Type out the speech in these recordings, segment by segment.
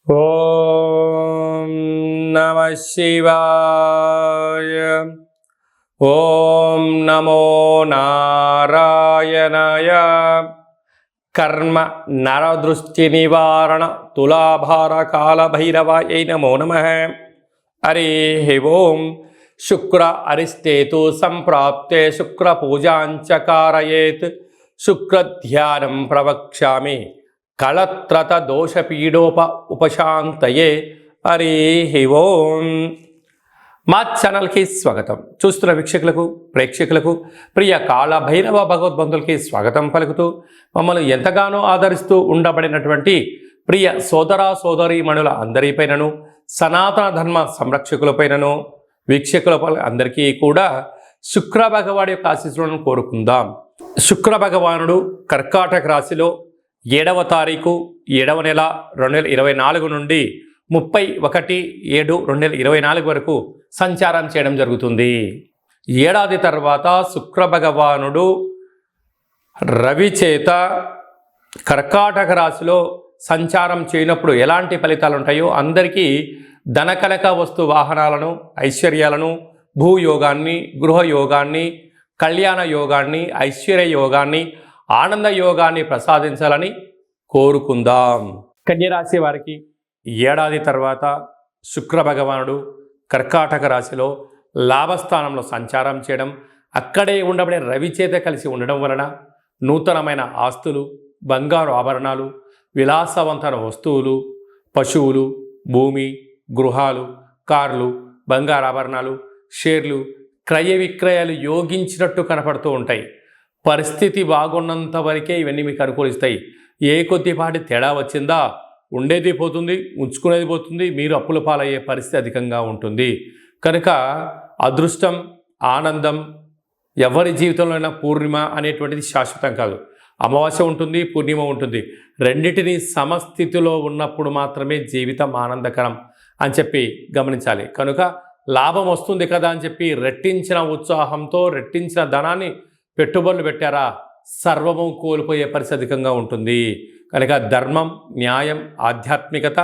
ఓం నమః శివాయ. ఓం నమో నారాయణాయ. కర్మ నరదృష్టి నివారణ తులాభార కాళభైరవాయ నమో నమః. హరి ఓం. శుక్ర అరిష్టేతు సంప్రాప్తే శుక్ర పూజాంచ కారయేత్. శుక్రధ్యానం ప్రవక్ష్యామి కళత్రత దోషపీడోప ఉపశాంతయే. హరి ఓం. మా ఛానల్కి స్వాగతం. చూస్తున్న వీక్షకులకు ప్రేక్షకులకు ప్రియ కాళభైరవ భగవద్బంధులకి స్వాగతం పలుకుతూ మమ్మల్ని ఎంతగానో ఆదరిస్తూ ఉండబడినటువంటి ప్రియ సోదర సోదరీమణుల అందరిపైనను సనాతన ధర్మ సంరక్షకులపైనను వీక్షకుల అందరికీ కూడా శుక్ర భగవాడి యొక్క ఆశీస్సులను కోరుకుందాం. శుక్ర భగవానుడు కర్కాటక రాశిలో 7వ తారీఖు 7వ నెల 2024 నుండి 31/7/2024 వరకు సంచారం చేయడం జరుగుతుంది. ఏడాది తర్వాత శుక్ర భగవానుడు రవి చేత కర్కాటక రాశిలో సంచారం చేయనప్పుడు ఎలాంటి ఫలితాలు ఉంటాయో అందరికీ ధనకనక వస్తు వాహనాలను, ఐశ్వర్యాలను, భూయోగాన్ని, గృహయోగాన్ని, కళ్యాణ యోగాన్ని, ఐశ్వర్య యోగాన్ని, ఆనంద యోగాన్ని ప్రసాదించాలని కోరుకుందాం. కన్యరాశి వారికి ఏడాది తర్వాత శుక్ర భగవానుడు కర్కాటక రాశిలో లాభస్థానంలో సంచారం చేయడం, అక్కడే ఉండబడే రవి చేత కలిసి ఉండడం వలన నూతనమైన ఆస్తులు, బంగారు ఆభరణాలు, విలాసవంతమైన వస్తువులు, పశువులు, భూమి, గృహాలు, కార్లు, బంగారు ఆభరణాలు, షేర్లు, క్రయ విక్రయాలు యోగించినట్టు కనపడుతూ ఉంటాయి. పరిస్థితి బాగున్నంత వరకే ఇవన్నీ మీకు అనుకూలిస్తాయి. ఏ కొద్దిపాటి తేడా వచ్చిందా ఉండేది పోతుంది, ఉంచుకునేది పోతుంది, మీరు అప్పుల పాలయ్యే పరిస్థితి అధికంగా ఉంటుంది. కనుక అదృష్టం, ఆనందం ఎవరి జీవితంలో అయినా పూర్ణిమ అనేటువంటిది శాశ్వతం కాదు. అమావాస్య ఉంటుంది, పూర్ణిమ ఉంటుంది. రెండింటినీ సమస్థితిలో ఉన్నప్పుడు మాత్రమే జీవితం ఆనందకరం అని చెప్పి గమనించాలి. కనుక లాభం వస్తుంది కదా అని చెప్పి రెట్టించిన ఉత్సాహంతో రెట్టించిన ధనాన్ని పెట్టుబడులు పెట్టారా సర్వము కోల్పోయే పరిస్థితి అధికంగా ఉంటుంది. కనుక ధర్మం, న్యాయం, ఆధ్యాత్మికత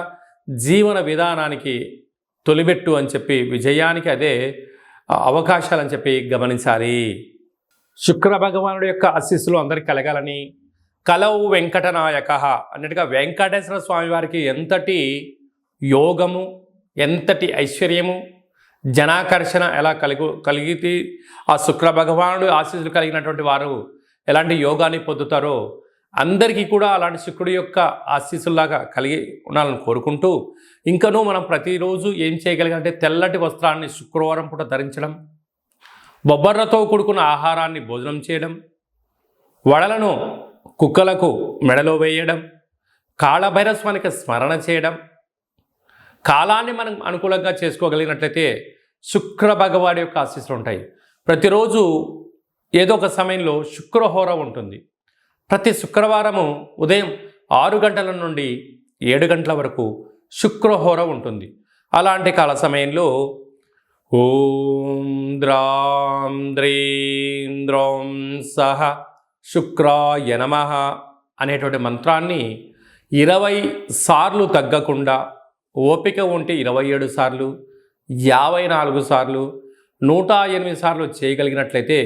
జీవన విధానానికి తొలిబెట్టు అని చెప్పి విజయానికి అదే అవకాశాలని చెప్పి గమనించాలి. శుక్ర భగవానుడి యొక్క ఆశీస్సులు అందరికీ కలగాలని కలవు వెంకటనాయక అన్నట్టుగా వెంకటేశ్వర స్వామి వారికి ఎంతటి యోగము, ఎంతటి ఐశ్వర్యము, జనాకర్షణ ఎలా కలిగితే ఆ శుక్ర భగవానుడు ఆశీస్సులు కలిగినటువంటి వారు ఎలాంటి యోగాన్ని పొందుతారో అందరికీ కూడా అలాంటి శుక్రుడి యొక్క ఆశీస్సులాగా కలిగి ఉండాలని కోరుకుంటూ, ఇంకనూ మనం ప్రతిరోజు ఏం చేయగలిగాలంటే తెల్లటి వస్త్రాన్ని శుక్రవారం పూట ధరించడం, బొబ్బర్లతో కూడుకున్న ఆహారాన్ని భోజనం చేయడం, వడలను కుక్కలకు మెడలో వేయడం, కాళభైరస్వానికి స్మరణ చేయడం, కాలాన్ని మనం అనుకూలంగా చేసుకోగలిగినట్లయితే శుక్ర భగవాడి యొక్క ఆశీస్సులు ఉంటాయి. ప్రతిరోజు ఏదో ఒక సమయంలో శుక్రహోర ఉంటుంది. ప్రతి శుక్రవారము ఉదయం 6 గంటల నుండి 7 గంటల వరకు శుక్రహోర ఉంటుంది. అలాంటి కాల సమయంలో ఓం ద్రాం ద్రీం ద్రౌం సహ శుక్రాయ నమః అనేటువంటి మంత్రాన్ని 20 సార్లు తగ్గకుండా, ఓపిక ఉంటే 27 సార్లు, 54 సార్లు, 108 సార్లు చేయగలిగినట్లయితే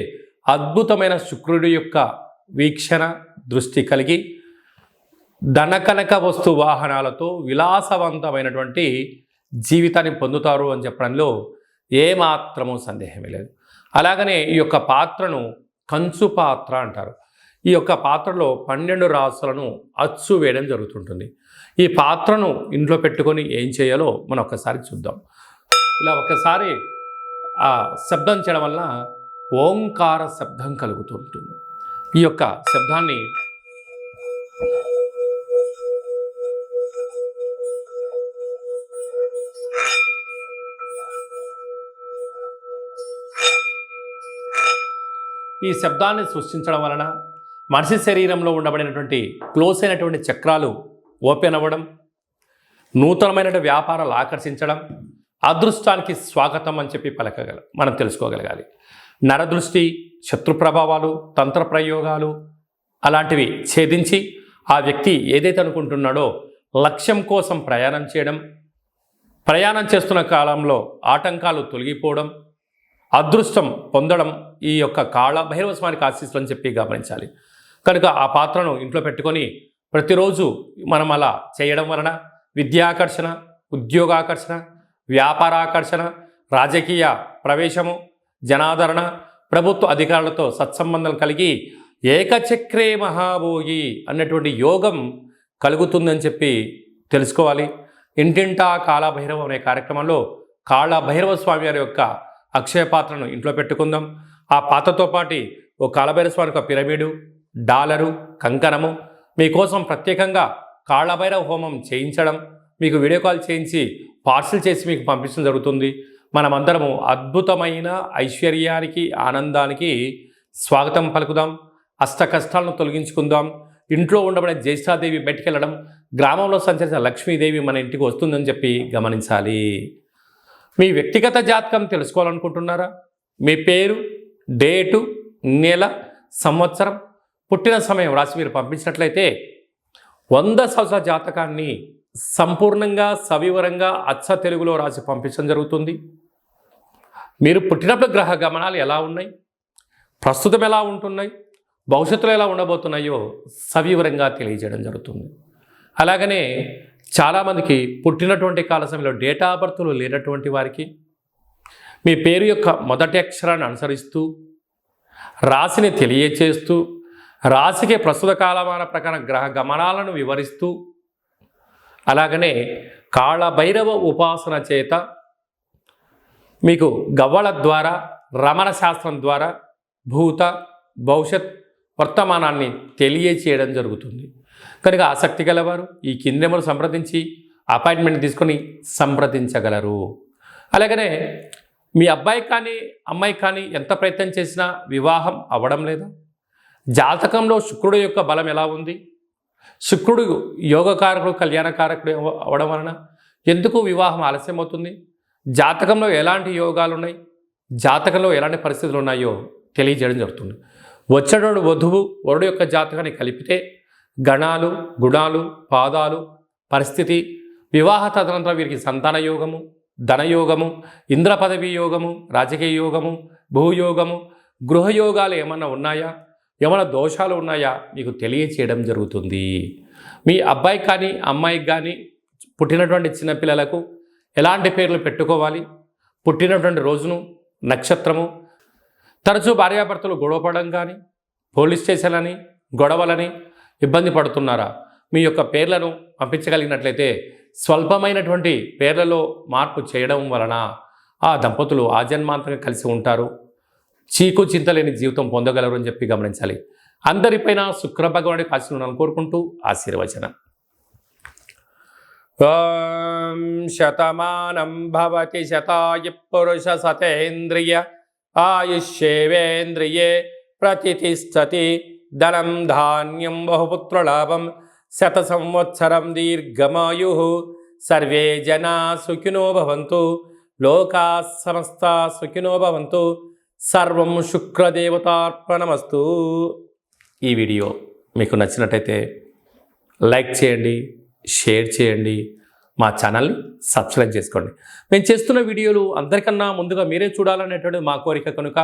అద్భుతమైన శుక్రుడి యొక్క వీక్షణ దృష్టి కలిగి ధనకనక వస్తు వాహనాలతో విలాసవంతమైనటువంటి జీవితాన్ని పొందుతారు అని చెప్పడంలో ఏమాత్రమూ సందేహమే లేదు. అలాగనే ఈ యొక్క పాత్రను కంచు పాత్ర అంటారు. ఈ యొక్క పాత్రలో 12 రాసులను అచ్చు వేయడం జరుగుతుంటుంది. ఈ పాత్రను ఇంట్లో పెట్టుకొని ఏం చేయాలో మనం ఒకసారి చూద్దాం. ఇలా ఒకసారి ఆ శబ్దం చేయడం వల్ల ఓంకార శబ్దం కలుగుతూ ఉంటుంది. ఈ యొక్క శబ్దాన్ని సృష్టించడం వలన మనిషి శరీరంలో ఉండబడినటువంటి క్లోజ్ అయినటువంటి చక్రాలు ఓపెన్ అవ్వడం, నూతనమైనటువంటి వ్యాపారాలు ఆకర్షించడం, అదృష్టానికి స్వాగతం అని చెప్పి మనం తెలుసుకోగలగాలి. నరదృష్టి, శత్రు ప్రభావాలు, తంత్ర ప్రయోగాలు అలాంటివి ఛేదించి ఆ వ్యక్తి ఏదైతే అనుకుంటున్నాడో లక్ష్యం కోసం ప్రయాణం చేయడం, ప్రయాణం చేస్తున్న కాలంలో ఆటంకాలు తొలగిపోవడం, అదృష్టం పొందడం ఈ యొక్క కాళ భైరవ స్వామికి ఆశీస్సులు అని చెప్పి గమనించాలి. కనుక ఆ పాత్రను ఇంట్లో పెట్టుకొని ప్రతిరోజు మనం అలా చేయడం వలన విద్యాకర్షణ, ఉద్యోగాకర్షణ, వ్యాపారాకర్షణ, రాజకీయ ప్రవేశము, జనాదరణ, ప్రభుత్వ అధికారులతో సత్సంబంధం కలిగి ఏకచక్రే మహాభోగి అన్నటువంటి యోగం కలుగుతుందని చెప్పి తెలుసుకోవాలి. ఇంటింటా కాళభైరవం అనే కార్యక్రమంలో కాళభైరవ స్వామి వారి యొక్క అక్షయ పాత్రను ఇంట్లో పెట్టుకుందాం. ఆ పాత్రతో పాటు ఓ కాళభైరవ స్వామి యొక్క పిరమిడు, డాలరు, కంకణము మీకోసం ప్రత్యేకంగా కాళభైరవ హోమం చేయించడం, మీకు వీడియో కాల్ చేయించి పార్సిల్ చేసి మీకు పంపించడం జరుగుతుంది. మనమందరము అద్భుతమైన ఐశ్వర్యానికి, ఆనందానికి స్వాగతం పలుకుదాం. అష్ట కష్టాలను తొలగించుకుందాం. ఇంట్లో ఉండబడే జ్యేష్ఠాదేవి బయటికెళ్ళడం, గ్రామంలో సంచరించిన లక్ష్మీదేవి మన ఇంటికి వస్తుందని చెప్పి గమనించాలి. మీ వ్యక్తిగత జాతకం తెలుసుకోవాలనుకుంటున్నారా? మీ పేరు, డేటు, నెల, సంవత్సరం, పుట్టిన సమయం రాసి మీరు పంపించినట్లయితే 100 సంవత్సరాల జాతకాన్ని సంపూర్ణంగా సవివరంగా అచ్చ తెలుగులో రాసి పంపించడం జరుగుతుంది. మీరు పుట్టినప్పుడు గ్రహ గమనాలు ఎలా ఉన్నాయి, ప్రస్తుతం ఎలా ఉంటున్నాయి, భవిష్యత్తులో ఎలా ఉండబోతున్నాయో సవివరంగా తెలియజేయడం జరుగుతుంది. అలాగనే చాలామందికి పుట్టినటువంటి కాల సమయంలో డేటా ఆఫ్ బర్త్లు లేనటువంటి వారికి మీ పేరు యొక్క మొదటి అక్షరాన్ని అనుసరిస్తూ రాశిని తెలియచేస్తూ రాశికి ప్రస్తుత కాలమాన ప్రకారం గ్రహ గమనాలను వివరిస్తూ అలాగనే కాళభైరవ ఉపాసన చేత మీకు గవ్వల ద్వారా, రమణ శాస్త్రం ద్వారా భూత, భవిష్యత్, వర్తమానాన్ని తెలియచేయడం జరుగుతుంది. కనుక ఆసక్తి గలవారు ఈ కింది నెంబర్ను సంప్రదించి అపాయింట్మెంట్ తీసుకొని సంప్రదించగలరు. అలాగనే మీ అబ్బాయి కానీ అమ్మాయి కానీ ఎంత ప్రయత్నం చేసినా వివాహం అవ్వడం లేదా? జాతకంలో శుక్రుడు యొక్క బలం ఎలా ఉంది? శుక్రుడు యోగకారకుడు, కళ్యాణకారకుడు అవ్వడం వలన ఎందుకు వివాహం ఆలస్యం అవుతుంది? జాతకంలో ఎలాంటి యోగాలు ఉన్నాయి, జాతకంలో ఎలాంటి పరిస్థితులు ఉన్నాయో తెలియజేయడం జరుగుతుంది. వచ్చేటోడు వధువు, వరుడు యొక్క జాతకాన్ని కలిపితే గణాలు, గుణాలు, పాదాలు, పరిస్థితి, వివాహ తదనంతరం వీరికి సంతాన యోగము, ధనయోగము, ఇంద్ర పదవి యోగము, రాజకీయ యోగము, భూయోగము, గృహయోగాలు ఏమన్నా ఉన్నాయా, ఏమైనా దోషాలు ఉన్నాయా మీకు తెలియచేయడం జరుగుతుంది. మీ అబ్బాయికి కానీ అమ్మాయికి కానీ పుట్టినటువంటి చిన్నపిల్లలకు ఎలాంటి పేర్లు పెట్టుకోవాలి, పుట్టినటువంటి రోజును, నక్షత్రము, తరచూ భార్యాభర్తలు గొడవపడడం కానీ, పోలీస్ స్టేషన్లని, గొడవలని ఇబ్బంది పడుతున్నారా? మీ యొక్క పేర్లను పంపించగలిగినట్లయితే స్వల్పమైనటువంటి పేర్లలో మార్పు చేయడం వలన ఆ దంపతులు ఆజన్మాంతంగా కలిసి ఉంటారు, చీకు చింతలేని జీవితం పొందగలరు అని చెప్పి గమనించాలి. అందరిపైన శుక్ర భగవానుడి ఆశీర్వాదాలను కోరుకుంటూ ఆశీర్వచనం. ఓం శతమానం భవతి శతాయ పురుష సతేంద్రియ ఆయుష్యేవేంద్రియే ప్రతిష్టతి ధనం ధాన్యం బహుపుత్రలాభం శత సంవత్సరం దీర్ఘమాయు సర్వే జనా సుఖినో భవంతు లోకా సమస్తా సుఖినో భవంతు సర్వం శుక్రదేవతార్పణమస్తు. ఈ వీడియో మీకు నచ్చినట్టయితే లైక్ చేయండి, షేర్ చేయండి, మా ఛానల్ని సబ్స్క్రైబ్ చేసుకోండి. మేము చేస్తున్న వీడియోలు అందరికన్నా ముందుగా మీరే చూడాలనేటువంటి మా కోరిక. కనుక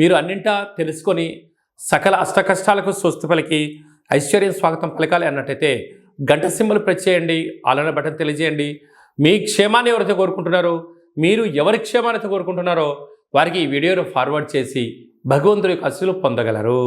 మీరు అన్నింటా తెలుసుకొని సకల అష్టకష్టాలకు స్వస్తి పలికి ఐశ్వర్యం స్వాగతం పలకాలి అన్నట్టయితే గంట సింబల్ ప్రెస్ చేయండి, ఆలన బటన్ తెలియజేయండి. మీ క్షేమాన్ని ఎవరైతే కోరుకుంటున్నారో, మీరు ఎవరి క్షేమాన్ని అయితే కోరుకుంటున్నారో వారికి ఈ వీడియోను ఫార్వర్డ్ చేసి భగవంతుడి యొక్క ఆశీస్సులు పొందగలరు.